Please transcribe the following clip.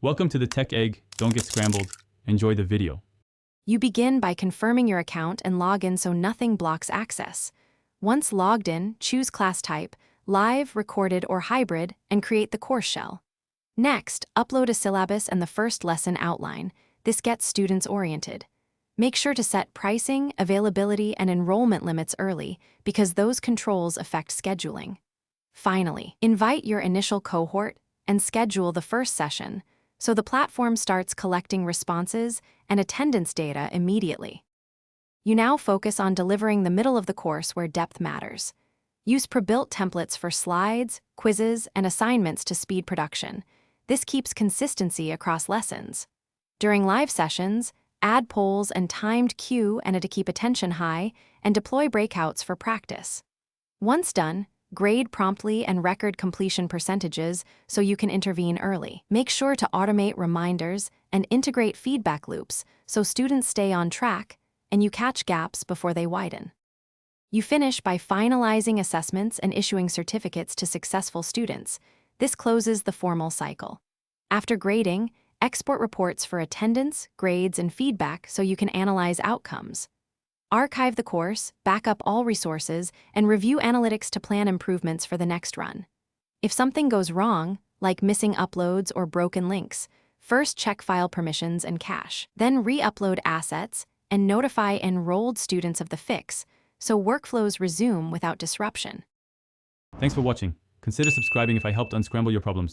Welcome to the Tech Egg. Don't get scrambled. Enjoy the video. You begin by confirming your account and log in so nothing blocks access. Once logged in, choose class type, live, recorded, or hybrid, and create the course shell. Next, upload a syllabus and the first lesson outline. This gets students oriented. Make sure to set pricing, availability, and enrollment limits early because those controls affect scheduling. Finally, invite your initial cohort and schedule the first session so the platform starts collecting responses and attendance data immediately. You now focus on delivering the middle of the course where depth matters. Use pre-built templates for slides, quizzes, and assignments to speed production. This keeps consistency across lessons. During live sessions, add polls and timed cue to keep attention high, and deploy breakouts for practice. Once done, grade promptly and record completion percentages so you can intervene early. Make sure to automate reminders and integrate feedback loops so students stay on track and you catch gaps before they widen. You finish by finalizing assessments and issuing certificates to successful students. This closes the formal cycle. After grading, export reports for attendance, grades, and feedback so you can analyze outcomes. Archive the course, back up all resources, and review analytics to plan improvements for the next run. If something goes wrong, like missing uploads or broken links, first check file permissions and cache. Then re-upload assets and notify enrolled students of the fix so workflows resume without disruption. Thanks for watching. Consider subscribing if I helped unscramble your problems.